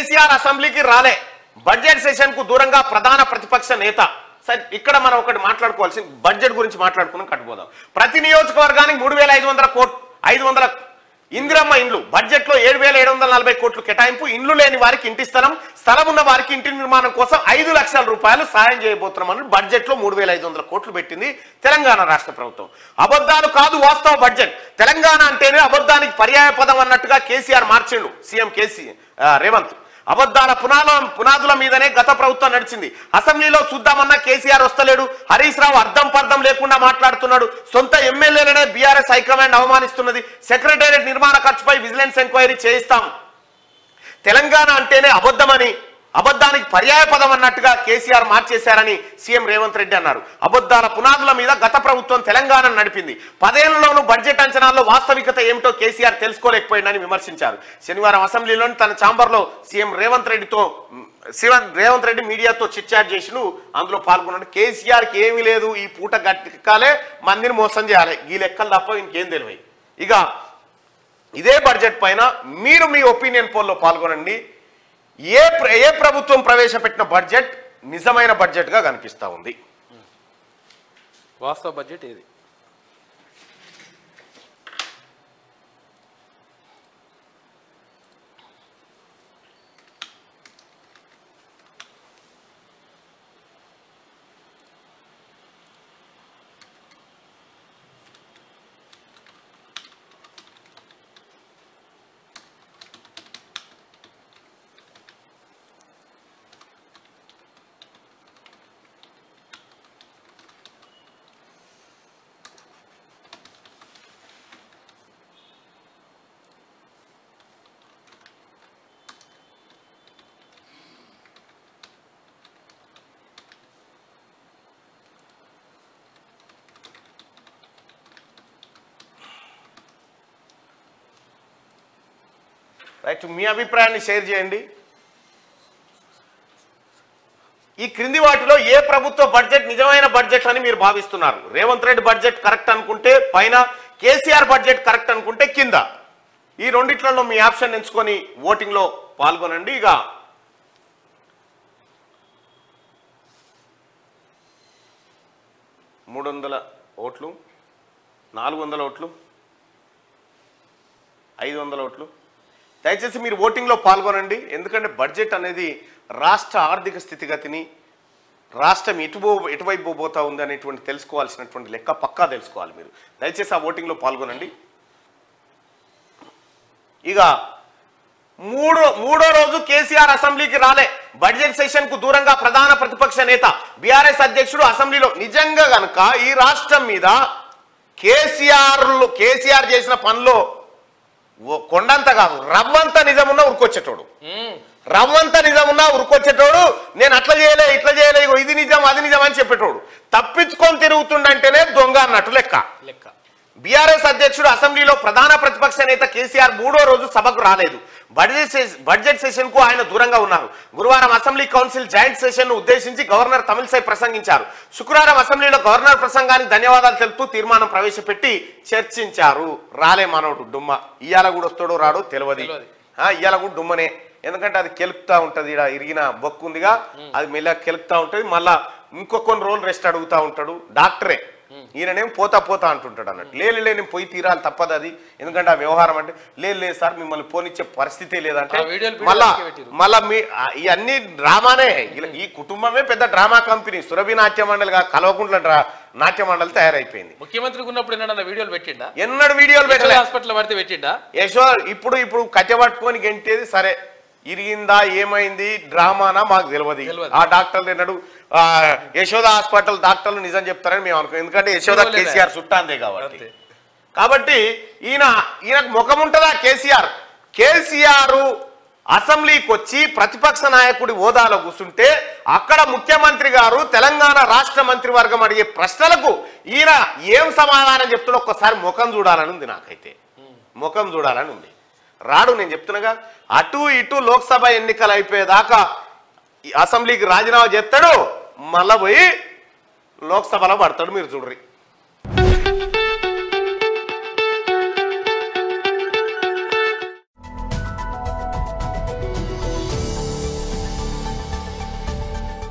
కేసీఆర్ అసెంబ్లీకి రాలే, budget session కు దూరంగా ప్రధాన ప్రతిపక్ష నేత. సరే, ఇక్కడ మనం ఒకటి మాట్లాడుకోవాల్సి బడ్జెట్ గురించి మాట్లాడుకున్నాం, కట్టుపోదాం. ప్రతి నియోజకవర్గానికి 3,500 ఇందిరమ్మ ఇండ్లు, బడ్జెట్ లో 7,740 కోట్లు కేటాయింపు. ఇండ్లు లేని వారికి ఇంటి స్థలం ఉన్న వారికి ఇంటి నిర్మాణం కోసం 5 లక్షల రూపాయలు సాయం చేయబోతున్నామని బడ్జెట్ లో 3,500 కోట్లు పెట్టింది తెలంగాణ రాష్ట్ర ప్రభుత్వం. అబద్ధాలు కాదు వాస్తవ బడ్జెట్. తెలంగాణ అంటేనే అబద్ధానికి పర్యాయ పదం అన్నట్టుగా కేసీఆర్ మార్చిండు సీఎం రేవంత్. అబద్ధాల పునాదుల మీదనే గత ప్రభుత్వం నడిచింది. అసెంబ్లీలో చూద్దామన్నా కేసీఆర్ వస్తలేడు. హరీష్ రావు అర్థం పర్థం లేకుండా మాట్లాడుతున్నాడు. సొంత ఎమ్మెల్యేలనే బీఆర్ఎస్ హైకమాండ్ అవమానిస్తున్నది. సెక్రటేరియట్ నిర్మాణ ఖర్చుపై విజిలెన్స్ ఎంక్వైరీ చేయిస్తాం. తెలంగాణ అంటేనే అబద్ధానికి పర్యాయ పదం అన్నట్టుగా కేసీఆర్ మార్చేశారని సీఎం రేవంత్ రెడ్డి అన్నారు. అబద్ధాల పునాదుల మీద గత ప్రభుత్వం తెలంగాణను నడిపింది. 10 ఏళ్లలోనూ బడ్జెట్ అంచనాల్లో వాస్తవికత ఏమిటో కేసీఆర్ తెలుసుకోలేకపోయిందని విమర్శించారు. శనివారం అసెంబ్లీలోని తన ఛాంబర్లో సీఎం రేవంత్ రెడ్డి మీడియాతో చిట్చాట్ చేసిను. అందులో పాల్గొన్నాడు. కేసీఆర్కి ఏమీ లేదు, ఈ పూట గట్టికాలే మందిని మోసం చేయాలి, ఈ లెక్కలు తప్ప ఇంకేం తెలియదు. ఇక ఇదే బడ్జెట్ పైన మీరు మీ ఒపీనియన్ పోల్లో పాల్గొనండి. ఏ ప్రభుత్వం ప్రవేశపెట్టిన బడ్జెట్ నిజమైన బడ్జెట్ గా కనిపిస్తా ఉంది? వాస్తవ బడ్జెట్ ఏది? రైట్, మీ అభిప్రాయాన్ని షేర్ చేయండి. ఈ క్రింది వాటిలో ఏ ప్రభుత్వ బడ్జెట్ నిజమైన బడ్జెట్ అని మీరు భావిస్తున్నారు? రేవంత్ రెడ్డి బడ్జెట్ కరెక్ట్ అనుకుంటే పైన, కేసీఆర్ బడ్జెట్ కరెక్ట్ అనుకుంటే కింద. ఈ రెండిట్లలో మీ ఆప్షన్ ఎంచుకొని ఓటింగ్ లో పాల్గొనండి. ఇక 300 ఓట్లు, 400 ఓట్లు, 500 ఓట్లు. దయచేసి మీరు ఓటింగ్లో పాల్గొనండి. ఎందుకంటే బడ్జెట్ అనేది రాష్ట్ర ఆర్థిక స్థితిగతిని, రాష్ట్రం ఎటువైపు పోతా ఉంది అనేటువంటి తెలుసుకోవాల్సినటువంటి లెక్క పక్కా తెలుసుకోవాలి మీరు. దయచేసి ఆ ఓటింగ్లో పాల్గొనండి. ఇక మూడో రోజు కేసీఆర్ అసెంబ్లీకి రాలే, బడ్జెట్ సెషన్ కు దూరంగా ప్రధాన ప్రతిపక్ష నేత. బీఆర్ఎస్ అధ్యక్షుడు అసెంబ్లీలో నిజంగా గనుక ఈ రాష్ట్రం మీద కేసీఆర్ చేసిన పనిలో కొండంత కాదు, రవ్వంత నిజమున్నా ఉరుకొచ్చేటోడు. నేను అట్లా చేయలే ఇట్లా చేయలే, ఇది నిజం అది నిజం అని చెప్పేటోడు. తప్పించుకొని తిరుగుతుండంటేనే దొంగ అన్నట్టు లెక్క. బీఆర్ఎస్ అధ్యక్షుడు అసెంబ్లీలో ప్రధాన ప్రతిపక్ష నేత కేసీఆర్ 3వ రోజు సభకు రాలేదు. బడ్జెట్ సెషన్ కు ఆయన దూరంగా ఉన్నారు. గురువారం అసెంబ్లీ కౌన్సిల్ జాయింట్ సెషన్ ను ఉద్దేశించి గవర్నర్ తమిళసై ప్రసంగించారు. శుక్రవారం అసెంబ్లీలో గవర్నర్ ప్రసంగానికి ధన్యవాదాలు తెలుపుతూ తీర్మానం ప్రవేశపెట్టి చర్చించారు. రాలే మనోడు డుమ్మ, ఇయ్యాల కూడా వస్తాడో రాడో తెలియదు. ఇయ్యాల కూడా డుమ్మనే, ఎందుకంటే అది కెలుపుతా ఉంటది. ఇక్కడ ఇరిగిన బొక్కు ఉందిగా, అది మెల్ల కెలుపుతా ఉంటది. మళ్ళా కొన్ని రోజులు రెస్ట్ అడుగుతా ఉంటాడు. డాక్టరే, ఈయననేం పోతా అంటుంటాడు అన్నట్టు. లేని పోయి తీరాలి, తప్పదు అది. ఎందుకంటే ఆ వ్యవహారం అంటే లేదు సార్ మిమ్మల్ని పోనిచ్చే పరిస్థితే లేదంటే మళ్ళా ఇవన్నీ డ్రామానే. ఈ కుటుంబమే పెద్ద డ్రామా కంపెనీ. సురభి నాట్య మండలిగా కల్వకుంట్ల నాట్య మండలి తయారైపోయింది. ముఖ్యమంత్రికి ఉన్నప్పుడు వీడియోలు పెట్టిండా? ఎన్నడు వీడియోలు పెట్టలే. హాస్పిటల్ పడితే పెట్టిండా? ఇప్పుడు కట్టె పట్టుకొని గెంటేది సరే, ఇరిగిందా ఏమైంది డ్రామానా మాకు తెలియదు. ఆ డాక్టర్లు ఎన్నడు యశోద హాస్పిటల్ డాక్టర్లు నిజం చెప్తారని మేము అనుకో. ఎందుకంటే యశోద కేసీఆర్ చుట్టాందే కాబట్టి ఈయనకు ముఖం ఉంటుందా? కేసీఆర్ అసెంబ్లీకి వచ్చి ప్రతిపక్ష నాయకుడి హోదాలో కూర్చుంటే అక్కడ ముఖ్యమంత్రి గారు తెలంగాణ రాష్ట్ర మంత్రివర్గం అడిగే ప్రశ్నలకు ఈయన ఏం సమాధానం చెప్తాడో ఒక్కసారి ముఖం చూడాలని ఉంది. నాకైతే ముఖం చూడాలని ఉంది. రాడు, నేను చెప్తున్నాగా. అటు ఇటు లోక్సభ ఎన్నికలు అయిపోయేదాకా అసెంబ్లీకి రాజీనామా చేస్తాడు, మళ్ళా పోయి లోక్సభలో పడతాడు. మీరు చూడ్రి.